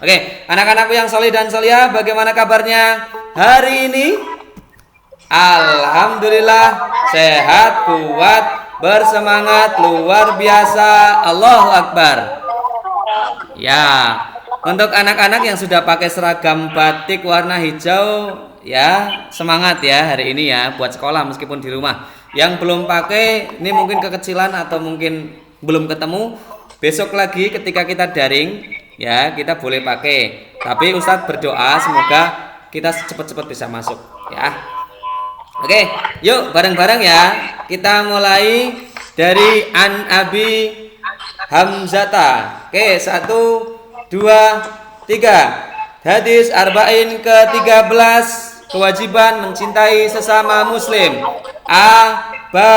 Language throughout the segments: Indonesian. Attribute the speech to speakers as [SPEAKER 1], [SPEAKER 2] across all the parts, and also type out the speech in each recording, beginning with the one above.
[SPEAKER 1] Oke, anak-anakku yang soleh dan solihah, bagaimana kabarnya hari ini? Alhamdulillah, sehat, kuat, bersemangat, luar biasa. Allahu Akbar. Ya, untuk anak-anak yang sudah pakai seragam batik warna hijau, ya semangat ya hari ini ya buat sekolah meskipun di rumah. Yang belum pakai, ini mungkin kekecilan atau mungkin belum ketemu. Besok lagi ketika kita daring, ya kita boleh pakai. Tapi Ustadz berdoa semoga kita cepat-cepat bisa masuk, ya. Oke, yuk bareng-bareng ya. Kita mulai dari An Abi Hamzata. Oke, 1, 2, 3. Hadis arba'in ke-13, kewajiban mencintai sesama muslim. A, ba,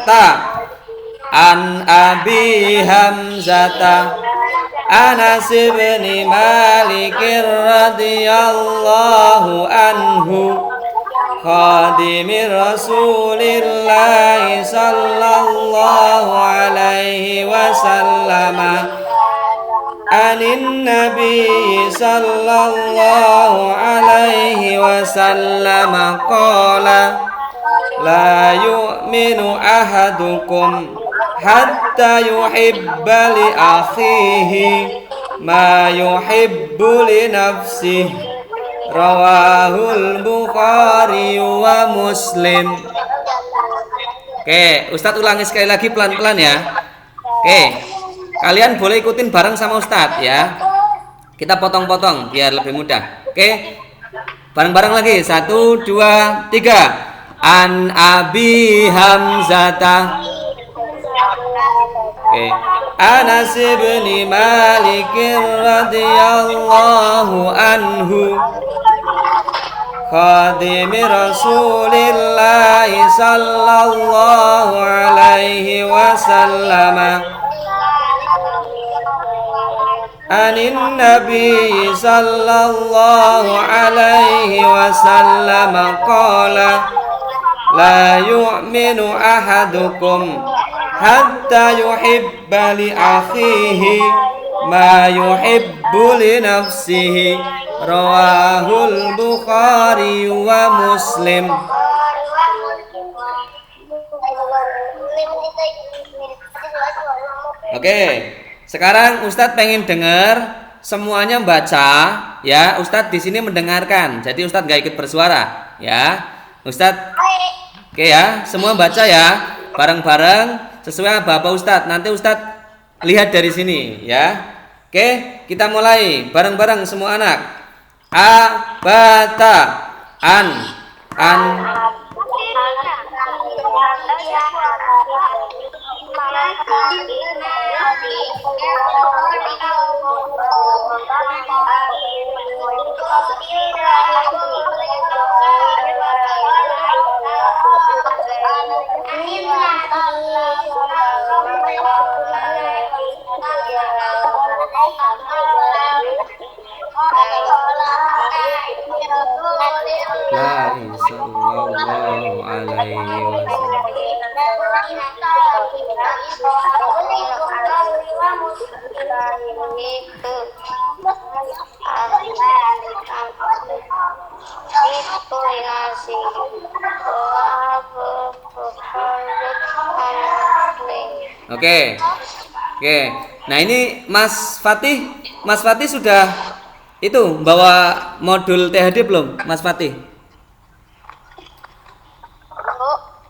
[SPEAKER 1] ta. An Abi Hamzata Anas bin Malik radhiyallahu anhu khadimir Rasulillah sallallahu alaihi wasallam anin Nabi sallallahu alaihi wasallam qala la yu'minu ahadukum hatta yuhibba li akhihi ma yuhibbu li nafsihi rawahul Bukhari wa Muslim. Oke, Ustadz ulangi sekali lagi pelan-pelan ya. Oke, kalian boleh ikutin bareng sama Ustadz ya. Kita potong-potong biar lebih mudah. Oke, bareng-bareng lagi. 1, 2, 3. An Abi Hamzata. Oke. Anas bin Malik radhiyallahu anhu khadimi Rasulillah sallallahu alaihi wasallam anin Nabi sallallahu alaihi wasallam qala la yu'minu ahadukum hatta yuhibba li akhihi ma yuhibbu li nafsihi rawahul Bukhari wa Muslim. Oke, sekarang Ustadz pengen dengar semuanya baca ya. Ustadz di sini mendengarkan, jadi Ustadz gak ikut bersuara ya. Ustadz, oke ya, semua baca ya bareng-bareng sesuai Bapak Ustadz. Nanti Ustadz lihat dari sini ya. Oke, kita mulai bareng-bareng semua anak. A, ba, ta. An. La sallallahu alaihi wasallam. Oke. Oke. Nah, ini Mas Fatih sudah itu bawa modul THD belum, Mas Fatih?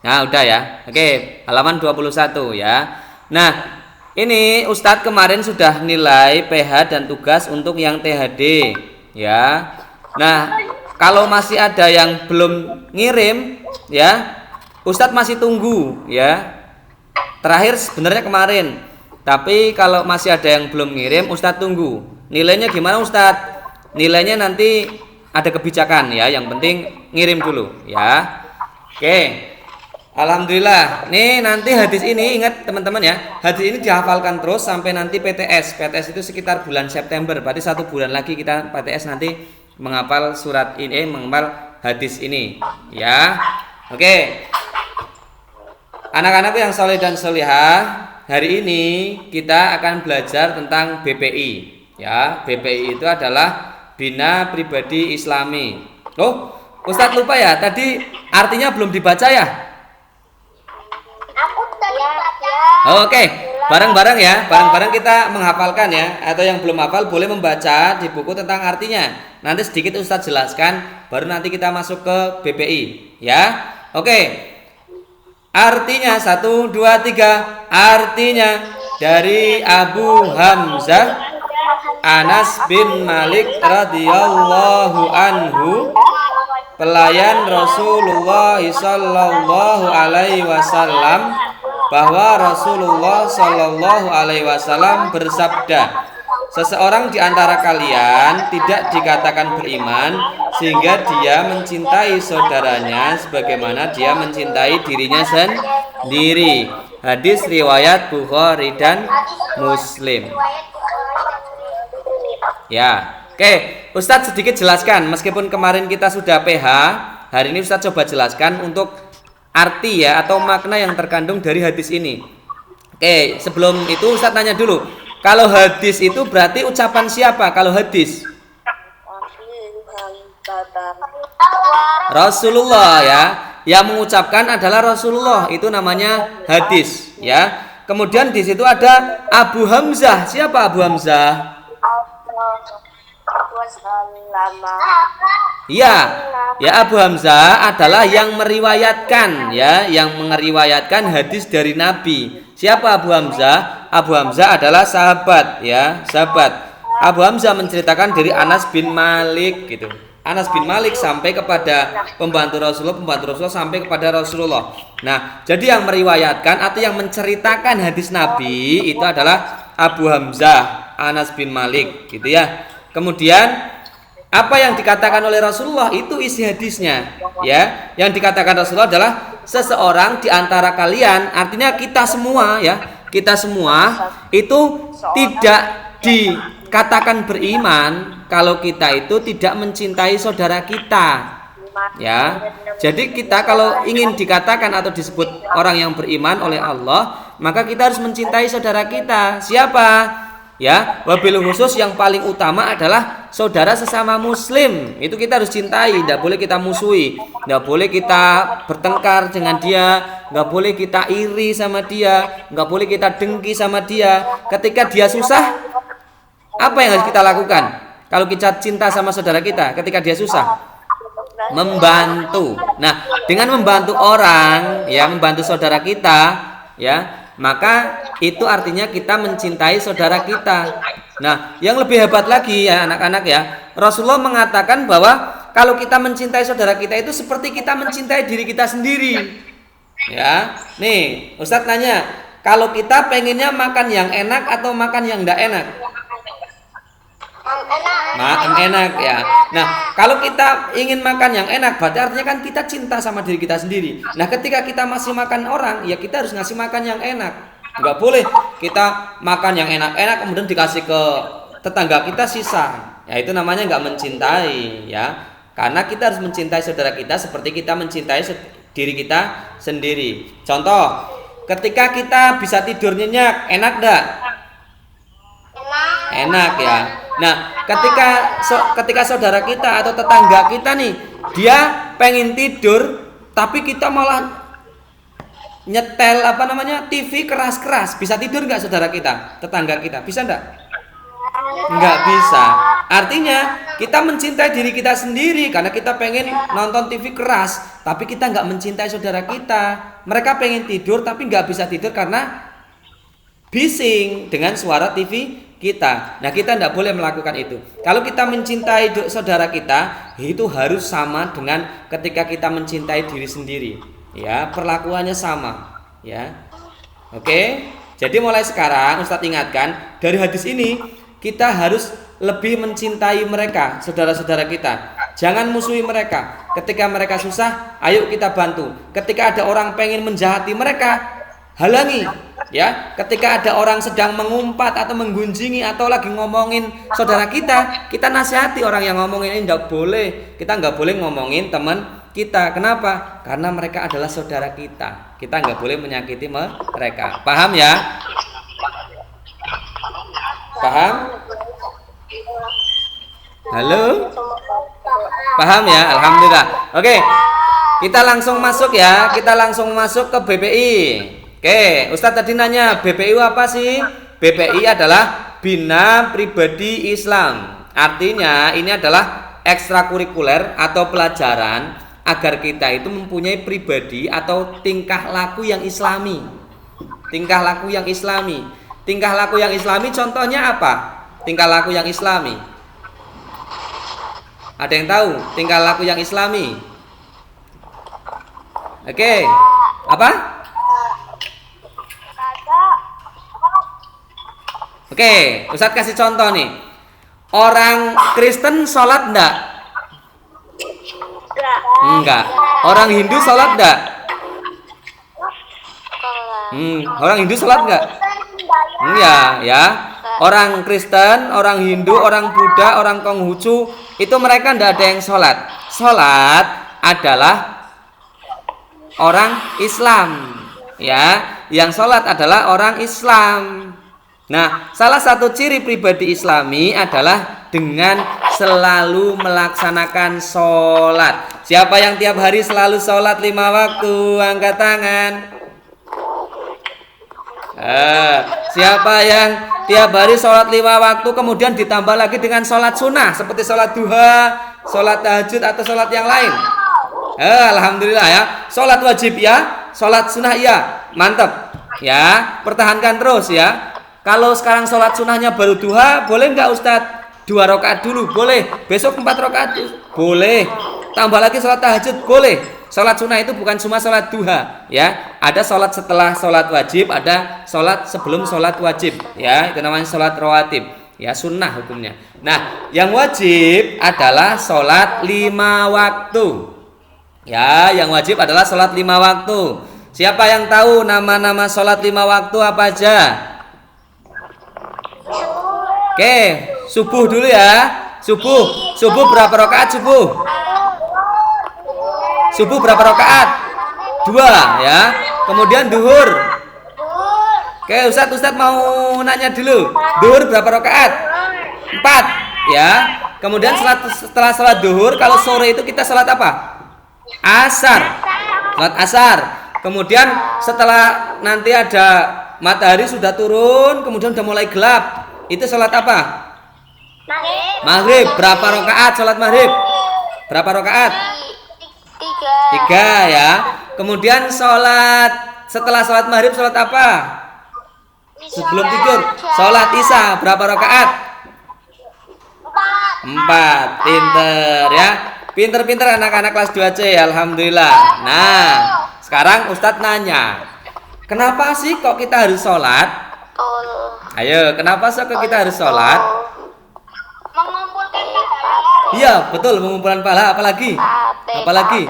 [SPEAKER 1] Nah, udah ya. Oke, halaman 21 ya. Nah, ini Ustadz kemarin sudah nilai PH dan tugas untuk yang THD ya. Nah, kalau masih ada yang belum ngirim ya, Ustadz masih tunggu ya. Terakhir sebenarnya kemarin. Tapi kalau masih ada yang belum ngirim, Ustadz tunggu. Nilainya gimana Ustadz? Nilainya nanti ada kebijakan ya. Yang penting ngirim dulu ya. Oke. Alhamdulillah. Nih nanti hadis ini ingat teman-teman ya. Hadis ini dihafalkan terus sampai nanti PTS. PTS itu sekitar bulan September. Berarti 1 bulan lagi kita PTS nanti menghafal surat ini, menghafal hadis ini ya. Oke. Anak-anakku yang soleh dan solihah, hari ini kita akan belajar tentang BPI Ya, BPI itu adalah Bina Pribadi Islami. Oh, Ustadz lupa ya, tadi artinya belum dibaca ya?
[SPEAKER 2] Aku tadi baca.
[SPEAKER 1] Oke, bareng-bareng ya, bareng-bareng kita menghafalkan ya. Atau yang belum hafal boleh membaca di buku tentang artinya. Nanti sedikit Ustadz jelaskan, baru nanti kita masuk ke BPI ya. Oke, artinya 1, 2, 3. Artinya dari Abu Hamzah Anas bin Malik radhiyallahu anhu, pelayan Rasulullah sallallahu alaihi wasallam, bahwa Rasulullah sallallahu alaihi wasallam bersabda, seseorang di antara kalian tidak dikatakan beriman sehingga dia mencintai saudaranya sebagaimana dia mencintai dirinya sendiri. Hadis riwayat Bukhari dan Muslim. Ya, oke, Ustadz sedikit jelaskan. Meskipun kemarin kita sudah PH, hari ini Ustadz coba jelaskan untuk arti ya atau makna yang terkandung dari hadis ini. Oke, sebelum itu Ustadz tanya dulu. Kalau hadis itu berarti ucapan siapa? Kalau hadis Rasulullah ya. Yang mengucapkan adalah Rasulullah, itu namanya hadis ya. Kemudian di situ ada Abu Hamzah. Siapa Abu Hamzah? Ya, ya Abu Hamzah adalah yang meriwayatkan ya, yang meriwayatkan hadis dari Nabi. Siapa Abu Hamzah? Abu Hamzah adalah sahabat ya, sahabat. Abu Hamzah menceritakan dari Anas bin Malik gitu. Anas bin Malik sampai kepada pembantu Rasulullah sampai kepada Rasulullah. Nah, jadi yang meriwayatkan atau yang menceritakan hadis Nabi itu adalah Abu Hamzah Anas bin Malik gitu ya. Kemudian apa yang dikatakan oleh Rasulullah itu isi hadisnya ya. Yang dikatakan Rasulullah adalah seseorang di antara kalian, artinya kita semua ya, kita semua itu tidak dikatakan beriman kalau kita itu tidak mencintai saudara kita ya. Jadi kita kalau ingin dikatakan atau disebut orang yang beriman oleh Allah, maka kita harus mencintai saudara kita. Siapa? Ya, wabil khusus yang paling utama adalah saudara sesama muslim. Itu kita harus cintai, tidak boleh kita musuhi, tidak boleh kita bertengkar dengan dia, nggak boleh kita iri sama dia, nggak boleh kita dengki sama dia. Ketika dia susah, apa yang harus kita lakukan? Kalau kita cinta sama saudara kita, ketika dia susah, membantu. Nah, dengan membantu orang, ya membantu saudara kita, ya, maka itu artinya kita mencintai saudara kita. Nah, yang lebih hebat lagi ya anak-anak ya, Rasulullah mengatakan bahwa kalau kita mencintai saudara kita itu seperti kita mencintai diri kita sendiri. Ya, nih Ustadz nanya, kalau kita pengennya makan yang enak atau makan yang tidak enak? Makan enak ya. Nah, kalau kita ingin makan yang enak, berarti artinya kan kita cinta sama diri kita sendiri. Nah, ketika kita masih makan orang, ya kita harus ngasih makan yang enak. Nggak boleh kita makan yang enak-enak kemudian dikasih ke tetangga kita sisa. Ya itu namanya nggak mencintai ya. Karena kita harus mencintai saudara kita seperti kita mencintai diri kita sendiri. Contoh, ketika kita bisa tidur nyenyak, enak nggak? Enak ya. Nah, ketika saudara kita atau tetangga kita nih, dia pengen tidur, tapi kita malah nyetel TV keras-keras, bisa tidur nggak saudara kita, tetangga kita? Bisa nggak? Nggak bisa. Artinya kita mencintai diri kita sendiri karena kita pengen nonton TV keras, tapi kita nggak mencintai saudara kita. Mereka pengen tidur tapi nggak bisa tidur karena bising dengan suara TV kita. Nah, kita tidak boleh melakukan itu. Kalau kita mencintai saudara kita, itu harus sama dengan ketika kita mencintai diri sendiri. Ya, perlakuannya sama. Ya, oke. Jadi mulai sekarang Ustadz ingatkan, dari hadis ini kita harus lebih mencintai mereka, saudara-saudara kita. Jangan musuhi mereka. Ketika mereka susah, ayo kita bantu. Ketika ada orang pengen menjahati mereka, halangi. Ya, ketika ada orang sedang mengumpat atau menggunjingi atau lagi ngomongin saudara kita, kita nasihati orang yang ngomongin ini tidak boleh. Kita nggak boleh ngomongin teman kita. Kenapa? Karena mereka adalah saudara kita. Kita nggak boleh menyakiti mereka. Paham ya? Paham? Halo? Paham ya? Alhamdulillah. Oke. Kita langsung masuk ya. Kita langsung masuk ke BPI. Oke, Ustadz tadi nanya BPI apa sih? BPI adalah Bina Pribadi Islam. Artinya ini adalah ekstrakurikuler atau pelajaran agar kita itu mempunyai pribadi atau tingkah laku yang islami. Tingkah laku yang islami. Tingkah laku yang islami contohnya apa? Tingkah laku yang islami. Ada yang tahu tingkah laku yang islami? Oke. Apa? Oke, Ustadz kasih contoh nih. Orang Kristen sholat enggak? Enggak. Orang Hindu sholat enggak? Orang Hindu sholat enggak? Iya, ya. Orang Kristen, orang Hindu, orang Buddha, orang Konghucu itu mereka enggak ada yang sholat. Sholat adalah orang Islam, ya. Yang sholat adalah orang Islam. Nah, salah satu ciri pribadi Islami adalah dengan selalu melaksanakan sholat. Siapa yang tiap hari selalu sholat 5 waktu? Angkat tangan. Siapa yang tiap hari sholat 5 waktu kemudian ditambah lagi dengan sholat sunnah seperti sholat duha, sholat tahajud atau sholat yang lain? Alhamdulillah ya. Sholat wajib ya, sholat sunnah ya, mantap ya. Pertahankan terus ya. Kalau sekarang sholat sunnahnya baru duha, boleh nggak Ustadz? 2 rakaat dulu, boleh. Besok 4 rakaat, boleh. Tambah lagi sholat tahajud, boleh. Sholat sunnah itu bukan cuma sholat duha, ya. Ada sholat setelah sholat wajib, ada sholat sebelum sholat wajib, ya. Itu namanya sholat rawatib, ya, sunnah hukumnya. Nah, yang wajib adalah sholat 5 waktu, ya. Yang wajib adalah sholat 5 waktu. Siapa yang tahu nama-nama sholat 5 waktu apa aja? Oke, subuh dulu ya. Subuh berapa rakaat subuh? Subuh berapa rakaat? 2 ya. Kemudian duhur. Oke, Ustadz mau nanya dulu. Duhur berapa rakaat? 4 ya. Kemudian setelah salat duhur, kalau sore itu kita salat apa? Asar. Salat asar. Kemudian setelah nanti ada matahari sudah turun, kemudian sudah mulai gelap. Itu sholat apa? Maghrib. Berapa rakaat sholat maghrib? Berapa rakaat? 3 ya. Kemudian setelah sholat maghrib sholat apa? Sebelum tidur sholat isya. Berapa rakaat? 4. Pinter ya. Pinter-pinter anak-anak kelas 2C ya. Alhamdulillah. Nah, sekarang Ustadz nanya, kenapa sih kok kita harus sholat? Ayo, kenapa sih kita harus sholat?
[SPEAKER 2] Mengumpulkan pahala.
[SPEAKER 1] Iya, betul, mengumpulkan pahala. Apalagi? Apalagi?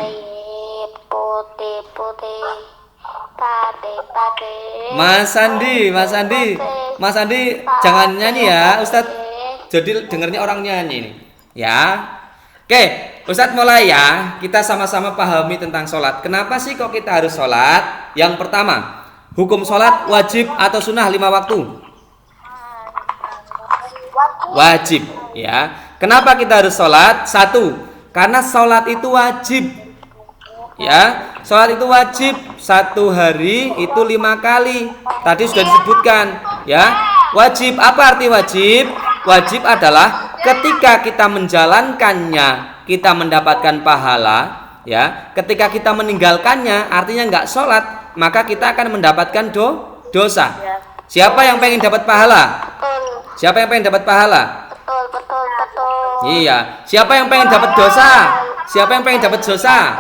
[SPEAKER 1] Mas Andi, jangan nyanyi ya, Ustadz. Jadi dengernya orang nyanyi nih, ya. Oke, Ustadz mulai ya. Kita sama-sama pahami tentang sholat. Kenapa sih kok kita harus sholat? Yang pertama, hukum sholat wajib atau sunnah 5 waktu? Wajib ya. Kenapa kita harus sholat? 1, karena sholat itu wajib ya. Sholat itu wajib 1 hari itu 5 kali. Tadi sudah disebutkan ya. Wajib, apa arti wajib? Wajib adalah ketika kita menjalankannya kita mendapatkan pahala ya. Ketika kita meninggalkannya artinya nggak sholat, maka kita akan mendapatkan dosa. Siapa yang pengen dapat pahala? Siapa yang pengen dapat pahala?
[SPEAKER 2] Betul.
[SPEAKER 1] Iya. Siapa yang pengen dapat dosa? Siapa yang pengen dapat dosa?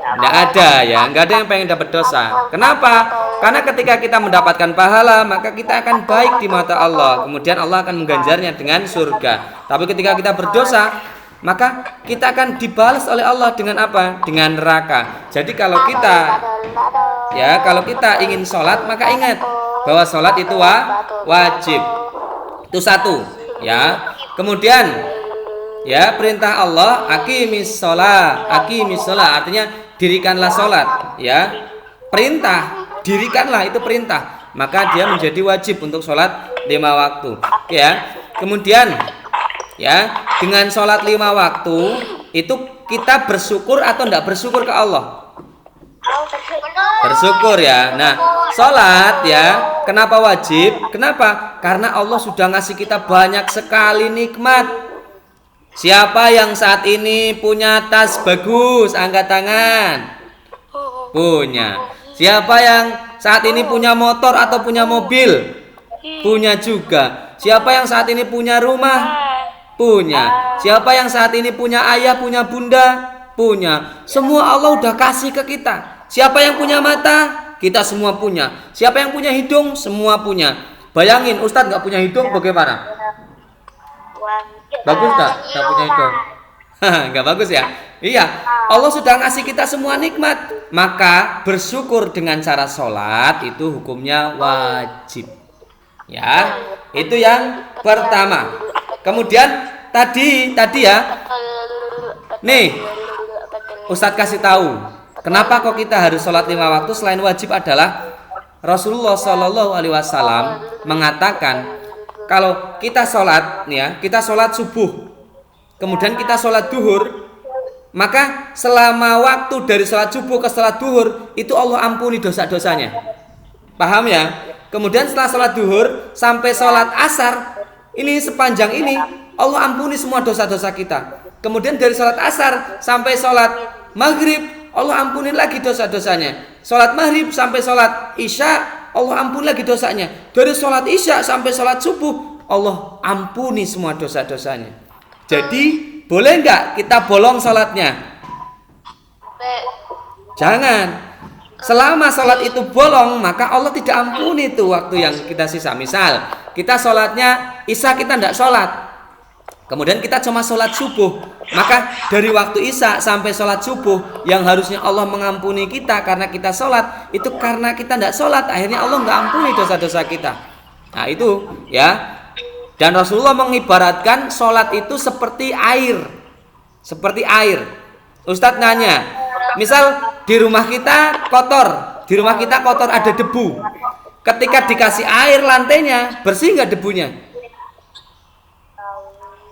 [SPEAKER 1] Nggak ada ya, nggak ada yang pengen dapat dosa. Kenapa? Karena ketika kita mendapatkan pahala, maka kita akan baik di mata Allah. Kemudian Allah akan mengganjarnya dengan surga. Tapi ketika kita berdosa, maka kita akan dibalas oleh Allah dengan apa? Dengan neraka. Jadi kalau kita ingin sholat, maka ingat bahwa sholat itu wajib. Itu 1 ya. Kemudian ya, perintah Allah aqimis sholat artinya dirikanlah sholat ya. Perintah dirikanlah itu perintah, maka dia menjadi wajib untuk sholat 5 waktu ya. Kemudian ya, dengan sholat 5 waktu itu kita bersyukur atau tidak bersyukur ke Allah? Bersyukur ya. Nah, sholat ya, kenapa wajib? Kenapa? Karena Allah sudah ngasih kita banyak sekali nikmat. Siapa yang saat ini punya tas bagus, angkat tangan. Punya. Siapa yang saat ini punya motor atau punya mobil? Punya juga. Siapa yang saat ini punya rumah? Punya. Siapa yang saat ini punya ayah, punya bunda? Punya. Semua Allah udah kasih ke kita. Siapa yang punya mata? Kita semua punya. Siapa yang punya hidung? Semua punya. Bayangin, Ustadz gak punya hidung bagaimana? Bagus gak? Gak punya hidung. Gak bagus ya? Iya, Allah sudah ngasih kita semua nikmat. Maka bersyukur dengan cara sholat itu hukumnya wajib. Ya, itu yang pertama. Kemudian tadi ya. Nih, Ustadz kasih tahu. Kenapa kok kita harus sholat 5 waktu selain wajib adalah Rasulullah Shallallahu Alaihi Wasallam mengatakan kalau kita sholat, ya, kita sholat subuh, kemudian kita sholat duhur, maka selama waktu dari sholat subuh ke sholat duhur itu Allah ampuni dosa-dosanya. Paham ya? Kemudian setelah sholat duhur sampai sholat asar, ini sepanjang ini Allah ampuni semua dosa-dosa kita. Kemudian dari sholat asar sampai sholat maghrib, Allah ampuni lagi dosa-dosanya. Sholat maghrib sampai sholat isya, Allah ampuni lagi dosanya. Dari sholat isya sampai sholat subuh, Allah ampuni semua dosa-dosanya. Jadi boleh nggak kita bolong sholatnya? Jangan. Selama sholat itu bolong, maka Allah tidak ampuni itu waktu yang kita sisa. Misal kita sholatnya isya, kita tidak sholat, kemudian kita cuma sholat subuh, maka dari waktu isya sampai sholat subuh yang harusnya Allah mengampuni kita karena kita sholat, itu karena kita tidak sholat, akhirnya Allah nggak ampuni dosa-dosa kita. Nah itu ya. Dan Rasulullah mengibaratkan sholat itu seperti air. Seperti air. Ustadz nanya, misal di rumah kita kotor, ada debu. Ketika dikasih air lantainya, bersih nggak debunya?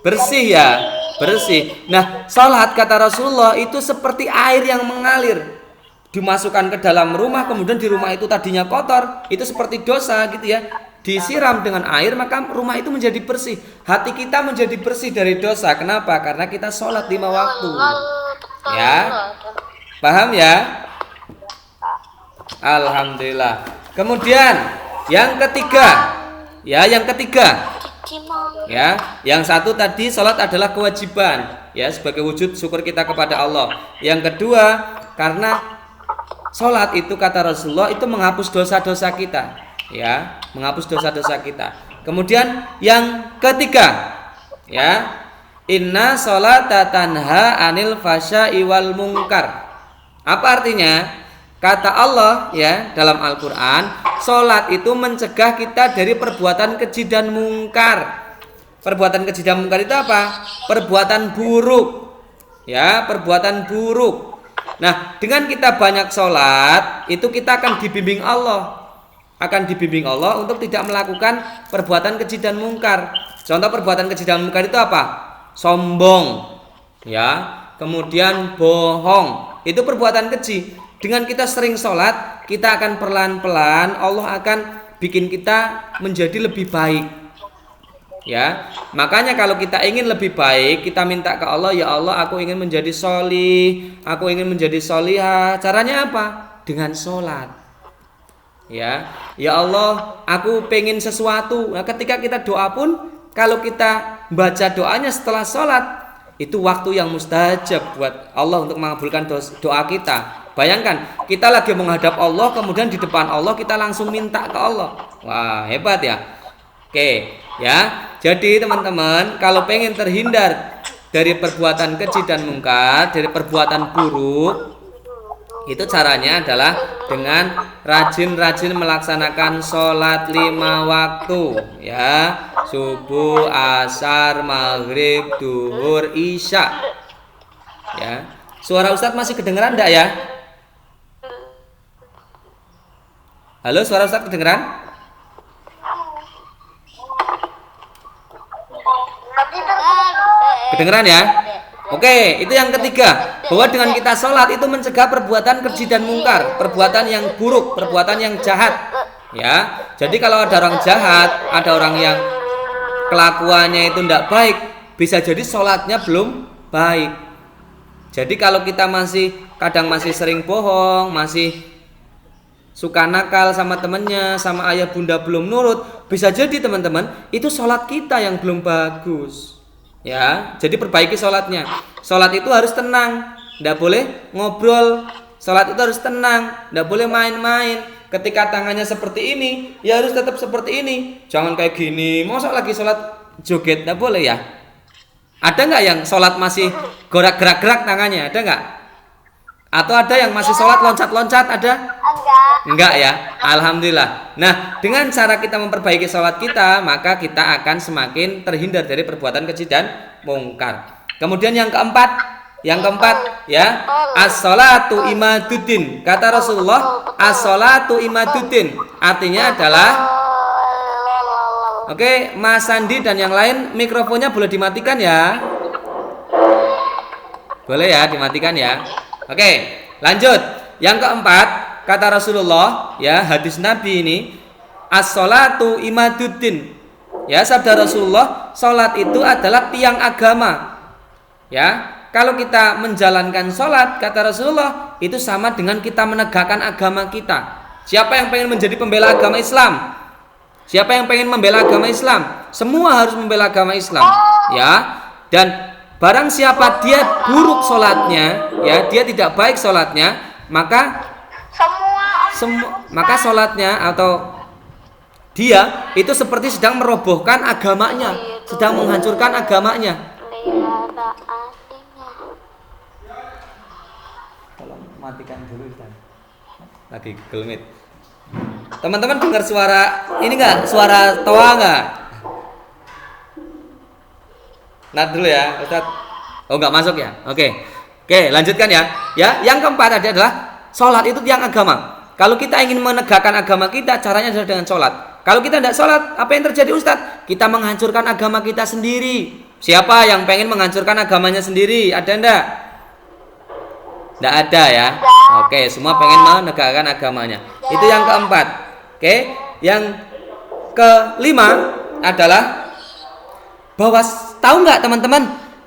[SPEAKER 1] Bersih ya, bersih. Nah, sholat kata Rasulullah itu seperti air yang mengalir, dimasukkan ke dalam rumah, kemudian di rumah itu tadinya kotor, itu seperti dosa gitu ya. Disiram dengan air, maka rumah itu menjadi bersih. Hati kita menjadi bersih dari dosa. Kenapa? Karena kita sholat 5 waktu. Ya, paham ya? Alhamdulillah. Kemudian yang ketiga, ya, yang satu tadi sholat adalah kewajiban, ya, sebagai wujud syukur kita kepada Allah. Yang kedua, karena sholat itu kata Rasulullah itu menghapus dosa-dosa kita, ya, menghapus dosa-dosa kita. Kemudian yang ketiga, ya, inna sholata tanha anil fasya'i wal munkar. Apa artinya? Kata Allah ya dalam Al-Quran, sholat itu mencegah kita dari perbuatan keji dan mungkar. Perbuatan keji dan mungkar itu apa? Perbuatan buruk, ya, perbuatan buruk. Nah, dengan kita banyak sholat, itu kita akan dibimbing Allah, untuk tidak melakukan perbuatan keji dan mungkar. Contoh perbuatan keji dan mungkar itu apa? Sombong, ya, kemudian bohong, itu perbuatan keji. Dengan kita sering sholat, kita akan pelan-pelan Allah akan bikin kita menjadi lebih baik. Ya, makanya kalau kita ingin lebih baik, kita minta ke Allah, ya Allah, aku ingin menjadi sholih, aku ingin menjadi sholihah. Caranya apa? Dengan sholat. Ya Allah, aku pengen sesuatu. Nah, ketika kita doa pun, kalau kita baca doanya setelah sholat, itu waktu yang mustajab buat Allah untuk mengabulkan doa kita. Bayangkan, kita lagi menghadap Allah, kemudian di depan Allah kita langsung minta ke Allah. Wah, hebat ya. Oke, ya. Jadi teman-teman, kalau pengen terhindar dari perbuatan keji dan mungkar, dari perbuatan buruk, itu caranya adalah dengan rajin-rajin melaksanakan sholat 5 waktu, ya, subuh, asar, maghrib, duhur, isya. Ya, suara Ustadz masih kedengeran enggak ya? Halo, suara Ustadz kedengeran? Kedengeran ya? Oke, itu yang ketiga, bahwa dengan kita sholat itu mencegah perbuatan keji dan mungkar, perbuatan yang buruk, perbuatan yang jahat. Ya, jadi kalau ada orang jahat, ada orang yang kelakuannya itu tidak baik, bisa jadi sholatnya belum baik. Jadi kalau kita kadang masih sering bohong, masih suka nakal sama temennya, sama ayah bunda belum nurut, bisa jadi teman-teman itu sholat kita yang belum bagus. Ya, jadi perbaiki sholatnya. Sholat itu harus tenang, tidak boleh ngobrol. Sholat itu harus tenang, tidak boleh main-main. Ketika tangannya seperti ini, ya harus tetap seperti ini. Jangan kayak gini. Masa lagi sholat joget, tidak boleh ya. Ada nggak yang sholat masih gerak-gerak tangannya? Ada nggak? Atau ada yang masih sholat loncat-loncat? Ada? Enggak ya. Alhamdulillah. Nah, dengan cara kita memperbaiki sholat kita, maka kita akan semakin terhindar dari perbuatan keji dan mungkar. Kemudian yang keempat ya, as-sholatu imaduddin. Kata Rasulullah, as-sholatu imaduddin. Artinya adalah, oke, Mas Sandi dan yang lain mikrofonnya boleh dimatikan ya. Boleh ya, dimatikan ya. Oke, lanjut. Yang keempat, kata Rasulullah, ya, hadis Nabi ini, as-sholatu imaduddin. Ya, sabda Rasulullah, sholat itu adalah tiang agama. Ya, kalau kita menjalankan sholat, kata Rasulullah, itu sama dengan kita menegakkan agama kita. Siapa yang pengen menjadi pembela agama Islam? Siapa yang pengen membela agama Islam? Semua harus membela agama Islam. Ya, dan barang siapa dia buruk sholatnya, ya, dia tidak baik sholatnya, maka sholatnya atau dia itu seperti sedang merobohkan agamanya, sedang menghancurkan agamanya. Tolong matikan dulu, Ustaz. Lagi gelmit. Teman-teman dengar suara ini nggak? Suara toa nggak? Nah dulu ya, Ustaz. Oh, nggak masuk ya? Oke, lanjutkan ya. Ya, yang keempat adalah sholat itu tiang agama. Kalau kita ingin menegakkan agama kita, caranya adalah dengan sholat. Kalau kita tidak sholat, apa yang terjadi, Ustaz? Kita menghancurkan agama kita sendiri. Siapa yang pengen menghancurkan agamanya sendiri? Ada enggak? Tidak ada ya. Oke, semua pengen menegakkan agamanya. Itu yang keempat. Oke, yang kelima adalah bahwa, tahu nggak teman-teman,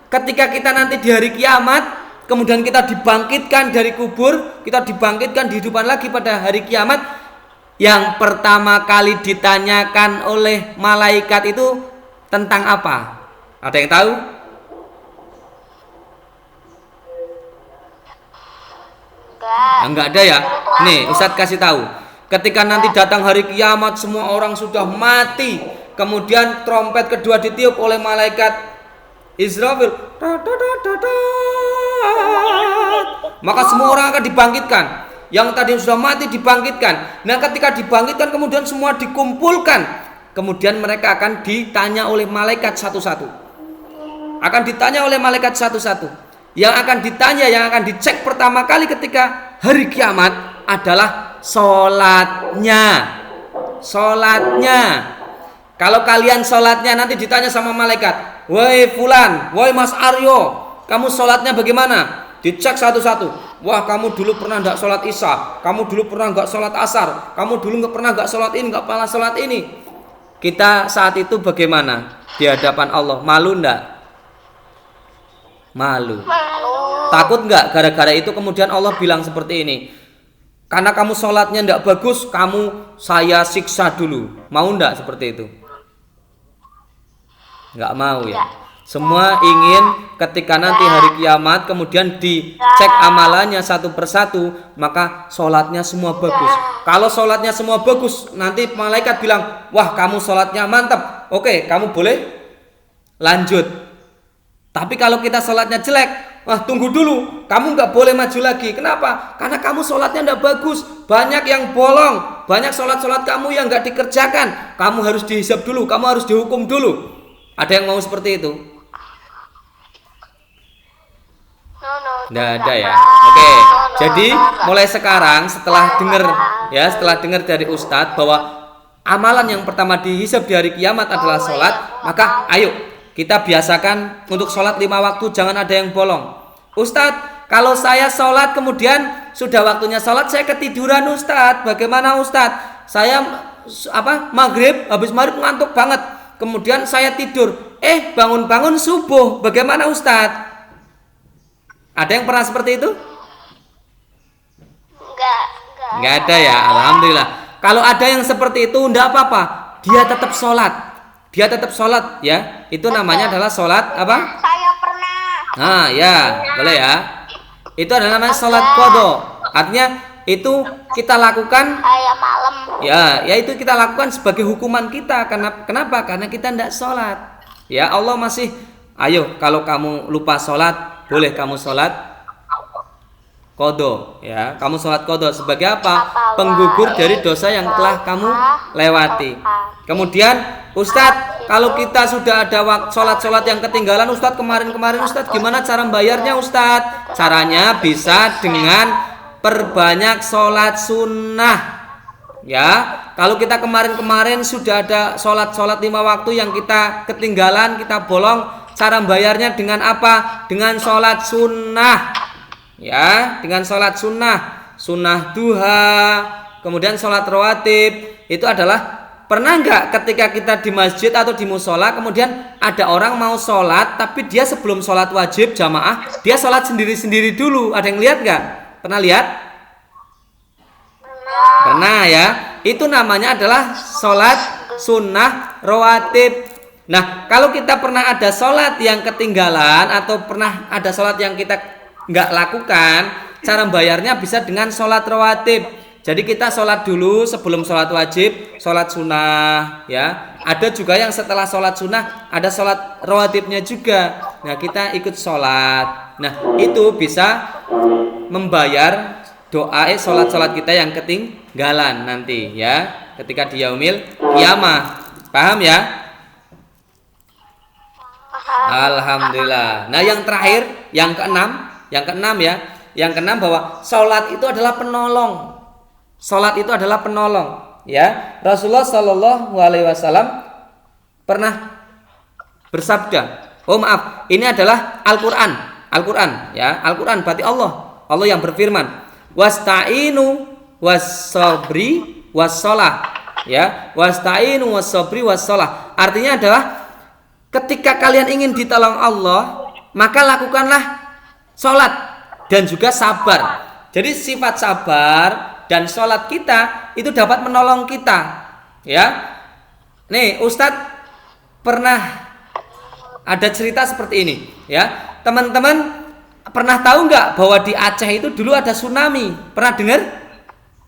[SPEAKER 1] ketika kita nanti di hari kiamat, kemudian kita dibangkitkan dari kubur, kita dibangkitkan dihidupan lagi pada hari kiamat, yang pertama kali ditanyakan oleh malaikat itu tentang apa? Ada yang tahu? Enggak ada ya. Nih, Ustadz kasih tahu. Ketika nanti datang hari kiamat, semua orang sudah mati, kemudian trompet kedua ditiup oleh malaikat Israfil, maka semua orang akan dibangkitkan. Yang tadi sudah mati dibangkitkan. Nah, ketika dibangkitkan kemudian semua dikumpulkan. Kemudian mereka akan ditanya oleh malaikat satu-satu. Akan ditanya oleh malaikat satu-satu. Yang akan ditanya, yang akan dicek pertama kali ketika hari kiamat adalah sholatnya. Sholatnya. Kalau kalian sholatnya nanti ditanya sama malaikat, woi Fulan, woi Mas Aryo, kamu sholatnya bagaimana? Dicek satu-satu. Wah, kamu dulu pernah nggak sholat isya, kamu dulu pernah nggak sholat asar, kamu dulu nggak pernah nggak sholat ini, nggak pernah sholat ini. Kita saat itu bagaimana di hadapan Allah? Malu nggak? Malu. Takut nggak gara-gara itu kemudian Allah bilang seperti ini? Karena kamu sholatnya nggak bagus, kamu saya siksa dulu. Mau nggak seperti itu? Nggak mau ya. Semua ingin ketika nanti hari kiamat kemudian dicek amalannya satu persatu, maka sholatnya semua bagus. Kalau sholatnya semua bagus, nanti malaikat bilang, wah kamu sholatnya mantap, oke kamu boleh lanjut. Tapi kalau kita sholatnya jelek, wah tunggu dulu, kamu nggak boleh maju lagi. Kenapa? Karena kamu sholatnya nggak bagus, banyak yang bolong, banyak sholat-sholat kamu yang nggak dikerjakan. Kamu harus dihisab dulu, kamu harus dihukum dulu. Ada yang mau seperti itu? Nggak ada ya. Oke. Jadi mulai sekarang setelah dengar dari Ustadz bahwa amalan yang pertama dihisab di hari kiamat adalah sholat, maka ayo kita biasakan untuk sholat 5 waktu, jangan ada yang bolong. Ustadz, kalau saya sholat kemudian sudah waktunya sholat saya ketiduran Ustadz, bagaimana Ustadz? Saya maghrib, habis maghrib ngantuk banget, kemudian saya tidur, bangun-bangun subuh, bagaimana Ustadz? Ada yang pernah seperti itu? Enggak ada ya, alhamdulillah. Kalau ada yang seperti itu enggak apa-apa, dia tetap sholat ya. Itu namanya adalah sholat apa?
[SPEAKER 2] Saya pernah.
[SPEAKER 1] Nah ya, boleh ya. Itu adalah namanya sholat qadha. Artinya itu kita lakukan
[SPEAKER 2] malam.
[SPEAKER 1] ya itu kita lakukan sebagai hukuman kita. Kenapa? Karena kita tidak sholat. Ya Allah masih, ayo kalau kamu lupa sholat, boleh kamu sholat qadha ya. Kamu sholat qadha sebagai apa? Penggugur dari dosa yang telah kamu lewati. Kemudian Ustadz, kalau kita sudah ada sholat-sholat yang ketinggalan Ustadz, kemarin Ustadz, gimana cara membayarnya Ustadz? Caranya bisa dengan perbanyak sholat sunnah ya. Kalau kita kemarin sudah ada sholat 5 waktu yang kita ketinggalan, kita bolong, cara membayarnya dengan apa? Dengan sholat sunnah ya, dengan sholat sunnah duha, kemudian sholat rawatib. Itu adalah, pernah nggak ketika kita di masjid atau di musola, kemudian ada orang mau sholat tapi dia sebelum sholat wajib jamaah, dia sholat sendiri dulu. Ada yang lihat nggak? Pernah lihat? Pernah ya. Itu namanya adalah sholat sunnah rawatib. Nah, kalau kita pernah ada sholat yang ketinggalan atau pernah ada sholat yang kita nggak lakukan, cara bayarnya bisa dengan sholat rawatib. Jadi kita sholat dulu sebelum sholat wajib, sholat sunnah ya. Ada juga yang setelah sholat sunnah ada sholat rawatibnya juga. Nah kita ikut sholat. Nah itu bisa membayar doa sholat kita yang ketinggalan nanti ya, ketika di yaumil qiyamah. Paham ya? Alhamdulillah. Nah yang terakhir, yang keenam ya, yang keenam bahwa sholat itu adalah penolong. Sholat itu adalah penolong ya. Rasulullah Shallallahu Alaihi Wasallam pernah bersabda, ini adalah Al-Quran ya. Al-Quran berarti Allah yang berfirman, wasta'inu was-sabri was-shalah ya. Wasta'inu was-sabri was-shalah artinya adalah ketika kalian ingin ditolong Allah, maka lakukanlah sholat dan juga sabar. Jadi sifat sabar dan sholat kita itu dapat menolong kita ya. Nih Ustadz pernah ada cerita seperti ini ya. Teman-teman pernah tahu nggak bahwa di Aceh itu dulu ada tsunami? Pernah dengar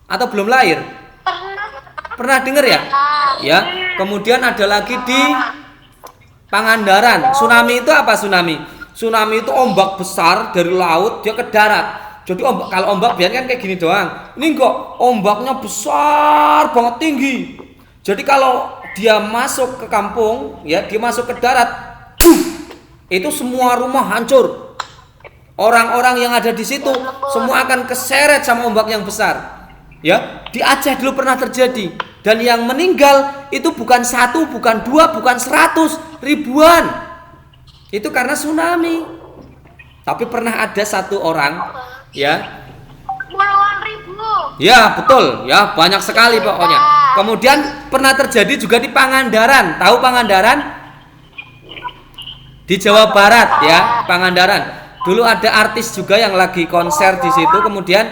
[SPEAKER 1] atau belum lahir? Pernah dengar ya? Ya. Kemudian ada lagi di Pangandaran. Tsunami itu apa tsunami? Tsunami itu ombak besar dari laut dia ke darat. Jadi kalau ombak biasanya kan kayak gini doang. Ini kok ombaknya besar banget, tinggi. Jadi kalau dia masuk ke kampung, ya dia masuk ke darat, itu semua rumah hancur. Orang-orang yang ada di situ semua akan keseret sama ombak yang besar. Ya, di Aceh dulu pernah terjadi. Dan yang meninggal itu bukan 1, bukan 2, bukan 100, ribuan. Itu karena tsunami. Tapi pernah ada satu orang ya,
[SPEAKER 2] Puluhan ribu.
[SPEAKER 1] ya betul ya, banyak sekali pokoknya. Kemudian pernah terjadi juga di Pangandaran. Tahu Pangandaran? Di Jawa Barat ya, Pangandaran. Dulu ada artis juga yang lagi konser di situ, kemudian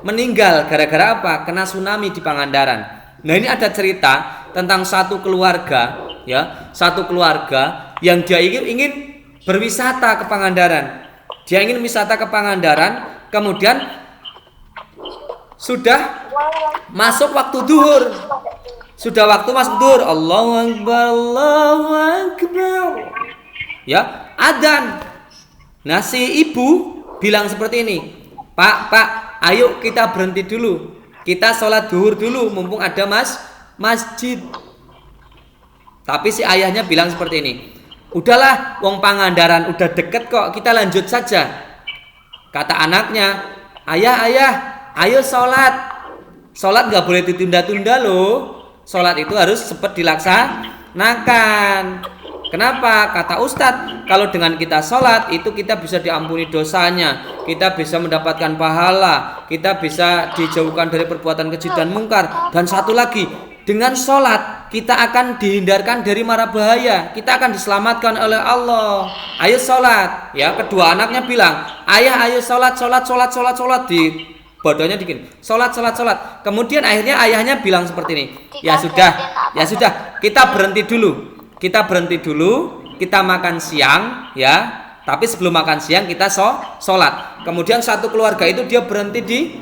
[SPEAKER 1] meninggal gara-gara apa? Kena tsunami di Pangandaran. Nah ini ada cerita tentang satu keluarga ya, satu keluarga yang dia ingin berwisata ke Pangandaran. Dia ingin wisata ke Pangandaran, kemudian sudah masuk waktu duhur. Sudah waktu masuk duhur, Allahu Akbar, Allahu Akbar. Ya, adzan. Nah, si ibu bilang seperti ini, Pak, ayo kita berhenti dulu. Kita sholat duhur dulu, mumpung ada masjid. Tapi si ayahnya bilang seperti ini, udahlah, wong Pangandaran udah deket kok, kita lanjut saja. Kata anaknya, ayah, ayo sholat. Sholat gak boleh ditunda-tunda loh. Sholat itu harus cepat dilaksanakan. Kenapa? Kata Ustadz, kalau dengan kita sholat itu kita bisa diampuni dosanya, kita bisa mendapatkan pahala, kita bisa dijauhkan dari perbuatan keji dan mungkar. Dan satu lagi, dengan sholat kita akan dihindarkan dari mara bahaya, kita akan diselamatkan oleh Allah. Ayo sholat. Ya, kedua anaknya bilang, ayah ayo sholat. Di bodohnya dikit, sholat. Kemudian akhirnya ayahnya bilang seperti ini, ya sudah, kita berhenti dulu, kita makan siang, ya. Tapi sebelum makan siang kita sholat. Kemudian satu keluarga itu dia berhenti di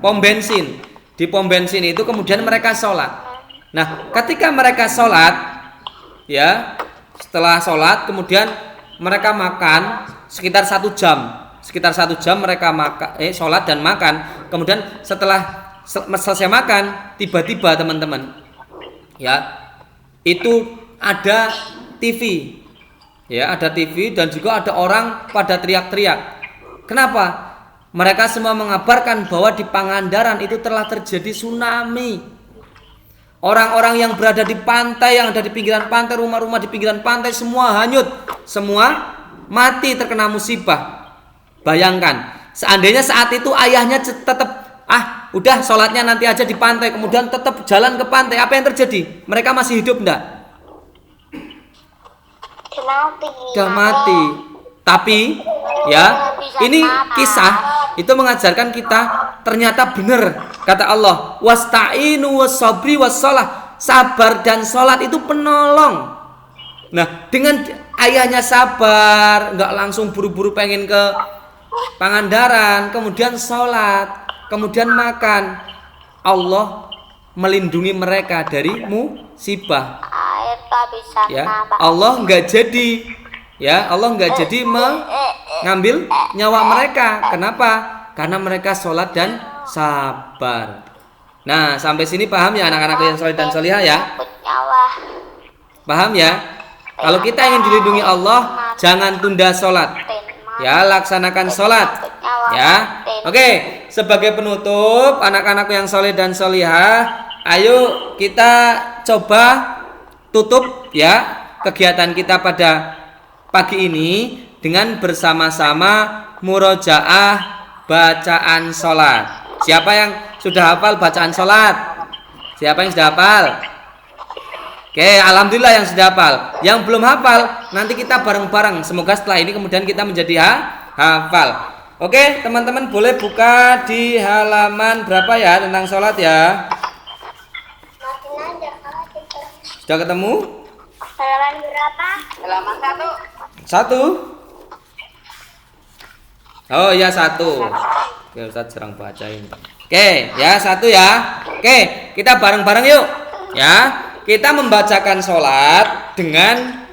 [SPEAKER 1] pom bensin. Di pom bensin itu kemudian mereka sholat. Nah, ketika mereka sholat, ya, setelah sholat kemudian mereka makan sekitar 1 jam. Sekitar 1 jam mereka sholat dan makan. Kemudian setelah selesai makan, tiba-tiba teman-teman, ya, itu ada TV. Ya, ada TV dan juga ada orang pada teriak-teriak. Kenapa? Mereka semua mengabarkan bahwa di Pangandaran itu telah terjadi tsunami. Orang-orang yang berada di pantai, yang ada di pinggiran pantai, rumah-rumah di pinggiran pantai semua hanyut, semua mati terkena musibah. Bayangkan, seandainya saat itu ayahnya tetap udah sholatnya nanti aja di pantai, kemudian tetap jalan ke pantai, apa yang terjadi? Mereka masih hidup enggak? Sudah mati. Tapi ya, ini kisah itu mengajarkan kita ternyata benar kata Allah, wasta'inu was-sabri was-shalah, sabar dan sholat itu penolong. Nah, dengan ayahnya sabar, enggak langsung buru-buru pengen ke Pangandaran, kemudian sholat, kemudian makan, Allah melindungi mereka dari musibah. Ya, Allah nggak jadi, ya, Allah nggak jadi mengambil nyawa mereka. Kenapa? Karena mereka sholat dan sabar. Nah, sampai sini paham ya anak-anak yang soleh dan solihah ya? Paham ya? Kalau kita ingin dilindungi Allah, jangan tunda sholat. Ya, laksanakan sholat. Ya, oke. Sebagai penutup, anak-anak yang soleh dan solihah, ayo kita coba tutup ya kegiatan kita pada pagi ini dengan bersama-sama murojaah bacaan sholat. Siapa yang sudah hafal bacaan sholat? Siapa yang sudah hafal? Oke, alhamdulillah yang sudah hafal. Yang belum hafal, nanti kita bareng-bareng. Semoga setelah ini kemudian kita menjadi hafal. Oke, teman-teman boleh buka di halaman berapa ya tentang sholat ya? Sudah ketemu?
[SPEAKER 2] Halaman berapa? Halaman
[SPEAKER 1] 1. Oh ya 1. Oke, Ustaz jarang baca ini. Oke, ya 1 ya. Oke, kita bareng-bareng yuk. Ya, kita membacakan sholat dengan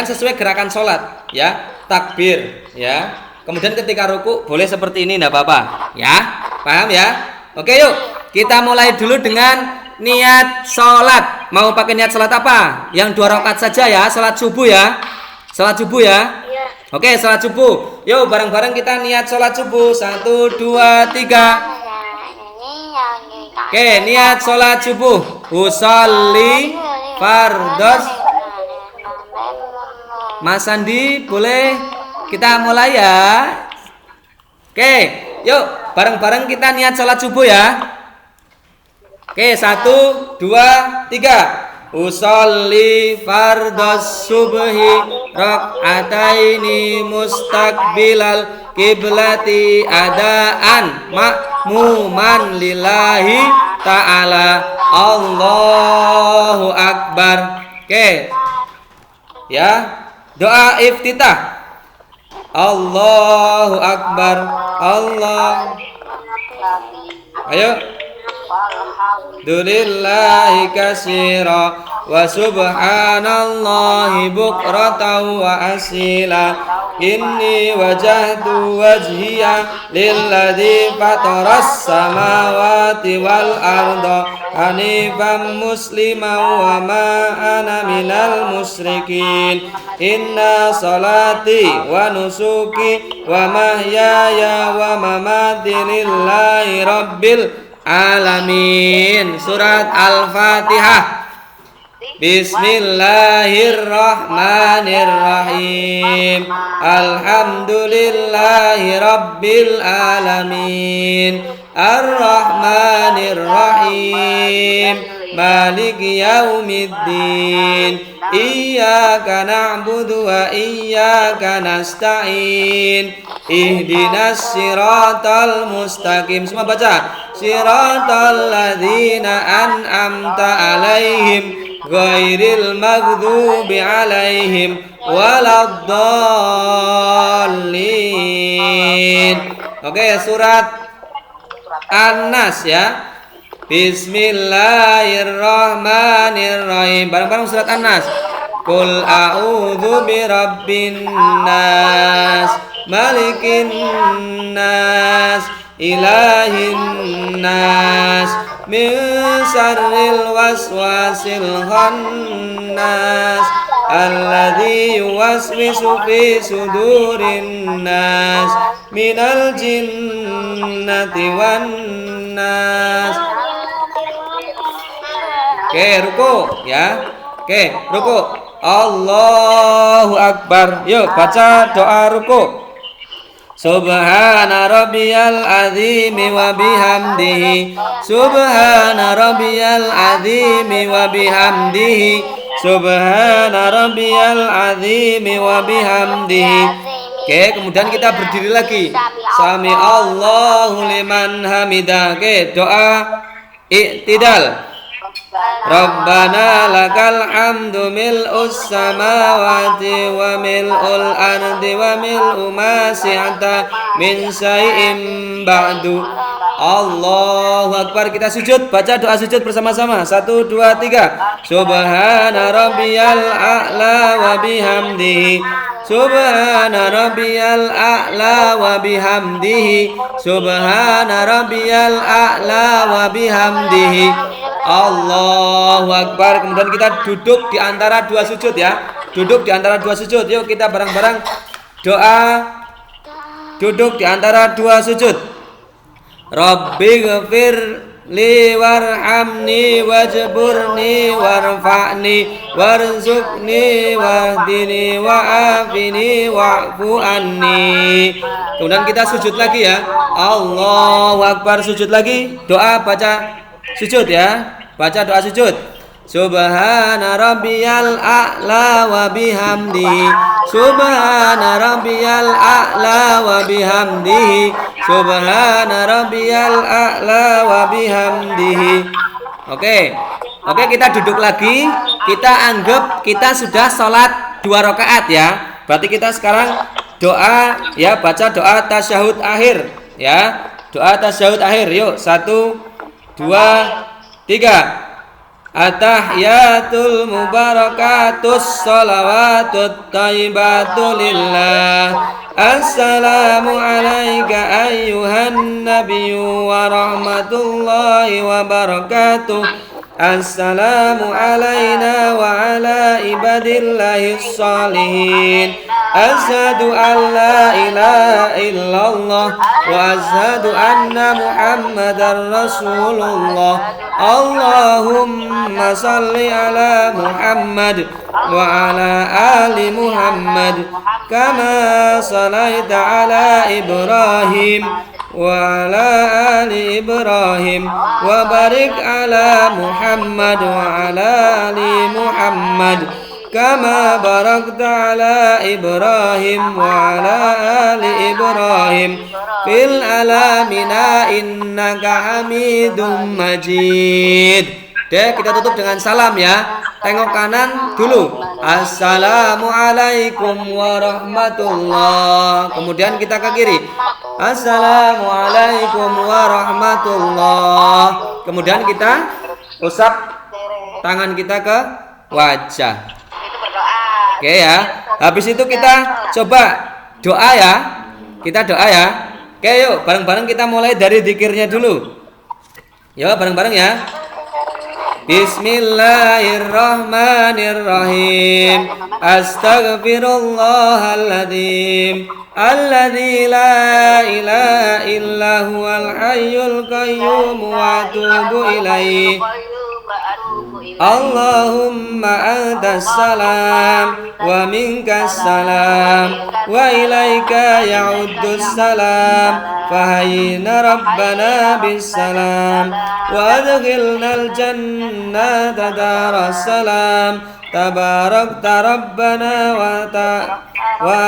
[SPEAKER 1] sesuai gerakan sholat. Ya, takbir. Ya, kemudian ketika ruku boleh seperti ini, enggak apa-apa. Ya, paham ya? Oke yuk, kita mulai dulu dengan niat sholat. Mau pakai niat sholat apa? Yang 2 rakaat saja ya, sholat subuh ya. Sholat subuh ya.
[SPEAKER 2] Iya.
[SPEAKER 1] Oke, sholat subuh. Yuk bareng-bareng kita niat sholat subuh. 1, 2, 3. Oke, niat sholat subuh. Usolli fardos. Mas Andi boleh kita mulai ya. Oke, yuk bareng-bareng kita niat sholat subuh ya. Oke, 1, 2, 3. Usolli fardhos subhi rak'ataini mustaqbilal kiblati adaan ma'muman lillahi ta'ala. Allahu akbar. Oke. Ya, doa iftitah. Allahu akbar. Allah. Ayo. Alhamdulillahi katsira wa subhanallahi bukratan wa asila. Inni wajahtu wajhiya lilladzi fataras samawati wal arda hanifan musliman wa ma ana minal musyrikin. Inna salati wa nusuki wa mahyaya wa mamati lillahi rabbil alamin. Surat Al-Fatihah. Bismillahirrahmanirrahim. Alhamdulillahi rabbil alamin. Ar-Rahmanir-Rahim. Maliki yaumiddin. Iyyaka na'budu wa iyyaka nasta'in. Ihdinas siratal mustaqim. Semua baca. Siratal ladzina an'amta alaihim ghairil maghdubi alaihim waladdallin. Oke, surat An-Nas ya. Bismillahirrahmanirrahim. Bareng-bareng surat An-Nas. Qul a'udzu birabbin nas, malikin nas, ilahin nas, min syarril waswasil khannas, alladzi yuwaswisu fi sudurin nas, minal jinnati wan nas. Oke, ruku ya. Oke, ruku. Allahu Akbar. Yuk baca doa ruku. Subhana rabbiyal azimi wa bihamdihi. Subhana rabbiyal azimi wa bihamdihi. Subhana rabbiyal azimi wa bihamdihi. Oke, kemudian kita berdiri lagi. Sami Allahu liman hamidah. Oke, doa i'tidal. Rabbana lakal hamdu mil'us samawati wa mil'ul ardi wa mil'u ma syi'ta min syai'in ba'du. Allahu Akbar. Kita sujud, baca doa sujud bersama-sama. 1, 2, 3. Subhana rabbiyal a'la wa bihamdihi. Subhana rabbiyal a'la wa bihamdihi. Subhana rabbiyal a'la wa bihamdihi. Allahu Akbar. Kemudian kita duduk di antara dua sujud ya. Duduk di antara dua sujud. Yuk kita bareng-bareng doa duduk di antara dua sujud. Rabbighfir li warhamni wajburni warfa'ni warzuqni wahdini wa'afini wa'fu anni. Kemudian kita sujud lagi ya. Allahu Akbar. Sujud lagi. Doa baca sujud ya. Baca doa sujud. Subhana rabbiyal a'la wa bihamdihi. Subhana rabbiyal a'la wa bihamdihi. Subhana rabbiyal a'la wa bihamdihi. Oke. Oke, kita duduk lagi. Kita anggap kita sudah sholat 2 rakaat ya. Berarti kita sekarang doa ya, baca doa tasyahud akhir ya. Doa tasyahud akhir. Yuk, 1, 2, 3. At-tahiyatul mubarakatus shalawatut thayyibatu lillah. Assalamu alayka ayyuhan nabiyyu wa rahmatullahi wa barakatuh. Assalamu alayna wa ala ibadillahis shalihin. Asyhadu an la ilaha illallah wa asyhadu anna Muhammadar Rasulullah. Allahumma salli ala Muhammad wa ala ali Muhammad kama salaita ala Ibrahim wa ala ali Ibrahim wa barik ala Muhammad wa ala ali Muhammad kama barakta ala Ibrahim wa ala ali Ibrahim fil alamina innaka Hamidum Majid. Oke, kita tutup dengan salam ya. Tengok kanan dulu. Assalamualaikum warahmatullah. Kemudian kita ke kiri. Assalamualaikum warahmatullah. Kemudian kita usap tangan kita ke wajah. Oke ya. Habis itu kita coba doa ya. Kita doa ya. Oke, yuk bareng-bareng kita mulai dari dzikirnya dulu. Yuk bareng-bareng ya. Bismillahirrahmanirrahim. Astaghfirullahaladzim alladzi la ilaha illa huwal hayyul qayyum wa atubu ilaihi. Allahumma antas salam wa minkas salam wa ilaika ya'uddus salam fahayyina rabbana bis salam wa adkhilnal jannata daras salam tabarakta rabbana wa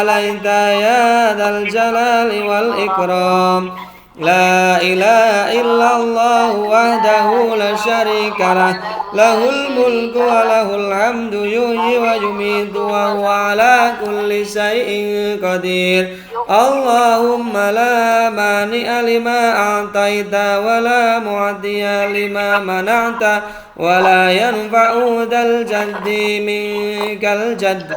[SPEAKER 1] alaita ya dzal jalali wal ikram. La ilaha illallah wahdahu la syarika lah, lahul mulku wa lahul hamdu yuhyi wa yumiitu wa huwa ala kulli syai'in qadir. Allahumma la mani'a lima a'taita wa la mu'addiya lima mana'ta wa la yanfa'u dzal jaddi minkal jadd.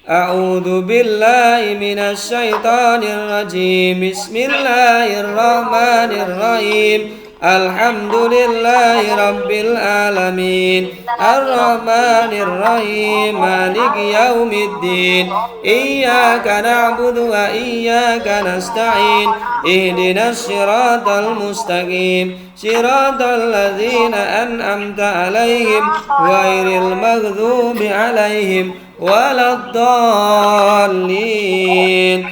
[SPEAKER 1] A'udzu billahi minasy syaithanir rajim. Bismillahirrahmanirrahim. Alhamdulillahi rabbil alamin. Arrahmanir rahim. Maliki yaumiddin. Iyyaka na'budu wa iyyaka nasta'in. Ihdinas siratal mustaqim. Siratal ladzina an'amta 'alaihim ghairil maghdubi 'alaihim waladdallin.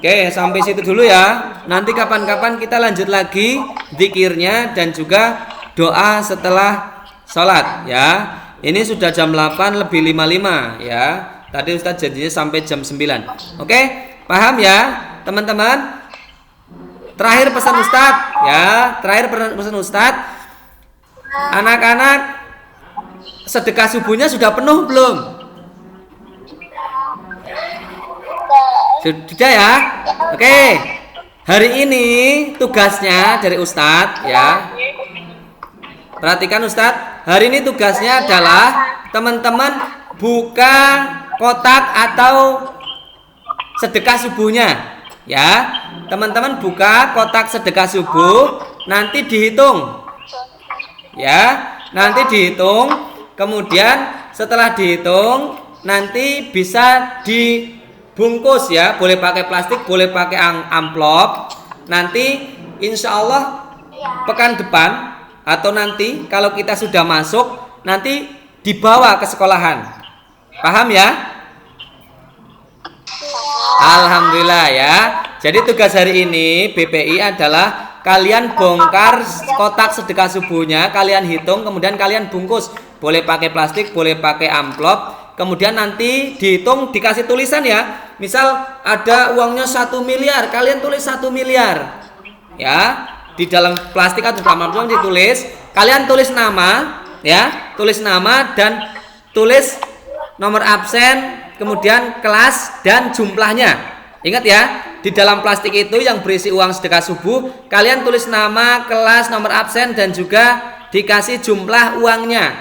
[SPEAKER 1] Oke, sampai situ dulu ya. Nanti kapan-kapan kita lanjut lagi zikirnya dan juga doa setelah sholat ya. Ini sudah jam 8 lebih 55 ya. Tadi Ustadz janjinya sampai jam 9. Oke, paham ya teman-teman? Terakhir pesan Ustadz ya. Terakhir pesan Ustadz, anak-anak sedekah subuhnya sudah penuh belum? Sudah ya. Oke. Hari ini tugasnya dari Ustadz ya. Perhatikan Ustadz, hari ini tugasnya adalah teman-teman buka kotak atau sedekah subuhnya ya. Teman-teman buka kotak sedekah subuh, nanti dihitung ya. Nanti dihitung, kemudian setelah dihitung nanti bisa dibungkus ya, boleh pakai plastik, boleh pakai amplop. Nanti insya Allah pekan depan atau nanti kalau kita sudah masuk, nanti dibawa ke sekolahan. Paham ya? Alhamdulillah ya. Jadi tugas hari ini BPI adalah kalian bongkar kotak sedekah subuhnya, kalian hitung, kemudian kalian bungkus. Boleh pakai plastik, boleh pakai amplop. Kemudian nanti dihitung, dikasih tulisan ya. Misal ada uangnya 1 miliar, kalian tulis 1 miliar ya. Di dalam plastik atau dalam amplop ditulis, kalian tulis nama ya, tulis nama dan tulis nomor absen, kemudian kelas dan jumlahnya. Ingat ya, di dalam plastik itu yang berisi uang sedekah subuh, kalian tulis nama, kelas, nomor absen dan juga dikasih jumlah uangnya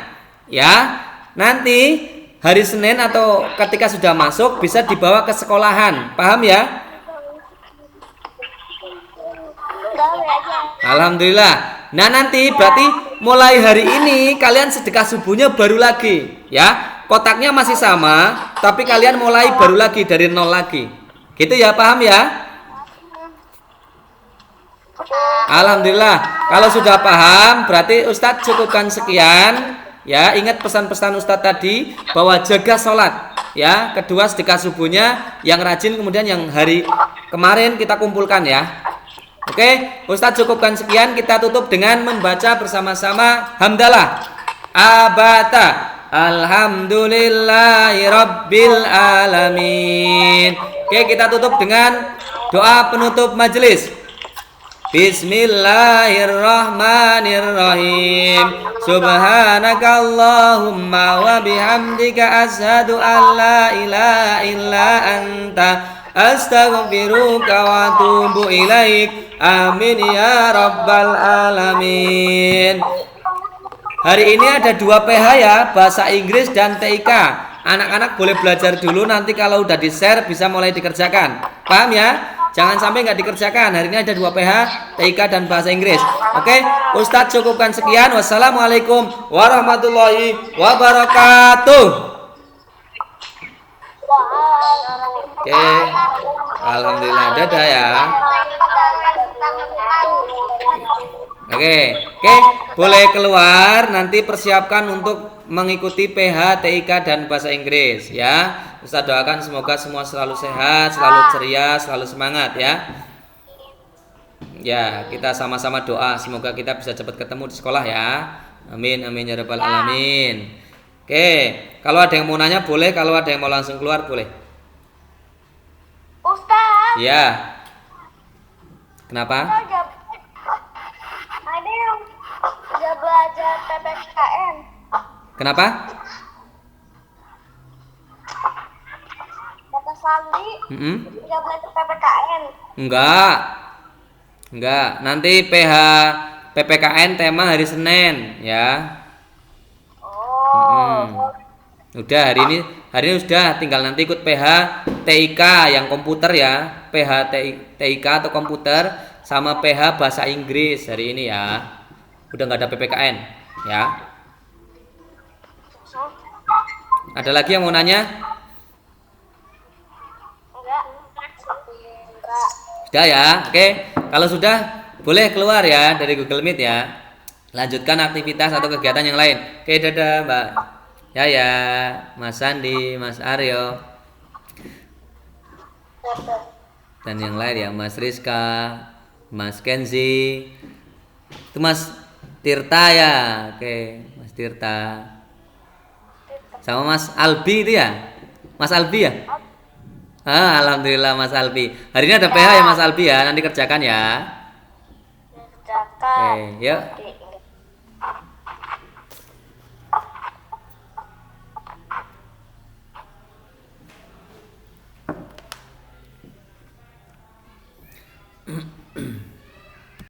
[SPEAKER 1] ya. Nanti hari Senin atau ketika sudah masuk bisa dibawa ke sekolahan. Paham ya? Alhamdulillah. Nah nanti berarti mulai hari ini kalian sedekah subuhnya baru lagi ya. Kotaknya masih sama, tapi kalian mulai baru lagi dari nol lagi. Gitu ya, paham ya? Alhamdulillah. Kalau sudah paham berarti Ustadz cukupkan sekian. Ya, ingat pesan-pesan Ustadz tadi bahwa jaga sholat. Ya, kedua sedekah subuhnya yang rajin, kemudian yang hari kemarin kita kumpulkan ya. Oke, Ustadz cukupkan sekian. Kita tutup dengan membaca bersama-sama hamdalah. Abata. Alhamdulillahi rabbil alamin. Oke, kita tutup dengan doa penutup majelis. Bismillahirrahmanirrahim. Subhanakallahumma wa bihamdika asyhadu an la ilaha illa anta astaghfiruka wa atubu ilaik. Amin ya rabbal alamin. Hari ini ada 2 PH ya, bahasa Inggris dan TIK. Anak-anak boleh belajar dulu, nanti kalau udah di-share bisa mulai dikerjakan. Paham ya? Jangan sampai nggak dikerjakan. Hari ini ada 2 PH, TIK dan bahasa Inggris. Oke, Ustadz cukupkan sekian. Wassalamualaikum warahmatullahi wabarakatuh. Oke, alhamdulillah, dadah ya. Oke. boleh keluar, nanti persiapkan untuk mengikuti PH, TIK dan bahasa Inggris ya. Ustaz doakan semoga semua selalu sehat, selalu ceria, selalu semangat ya. Ya, kita sama-sama doa semoga kita bisa cepat ketemu di sekolah ya. Amin amin ya rabbal alamin. Oke, kalau ada yang mau nanya boleh, kalau ada yang mau langsung keluar boleh.
[SPEAKER 2] Ustaz,
[SPEAKER 1] Ya. Kenapa?
[SPEAKER 2] ada yang udah belajar PPKN.
[SPEAKER 1] Kenapa?
[SPEAKER 2] Kata Sandi,
[SPEAKER 1] Mm-mm.
[SPEAKER 2] udah belajar PPKN.
[SPEAKER 1] Enggak. Nanti PPKN tema hari Senin ya.
[SPEAKER 2] Oh.
[SPEAKER 1] Udah hari ini sudah, tinggal nanti ikut PH TIK yang komputer ya. PH TIK atau komputer sama PH bahasa Inggris hari ini ya. Udah nggak ada PPKN ya. Ada lagi yang mau nanya?
[SPEAKER 2] Enggak.
[SPEAKER 1] Sudah ya. Oke. Kalau sudah boleh keluar ya dari Google Meet ya. Lanjutkan aktivitas atau kegiatan yang lain. Oke, dadah Mbak Yaya, Mas Sandi, Mas Aryo, dan yang lain ya, Mas Rizka, Mas Kenzi, itu Mas Tirta ya. Oke, Mas Tirta, sama Mas Albi itu ya, Mas Albi ya. Alhamdulillah Mas Albi. Hari ini ada PH ya Mas Albi ya, nanti kerjakan ya.
[SPEAKER 2] Kerjakan.
[SPEAKER 1] Oke, yuk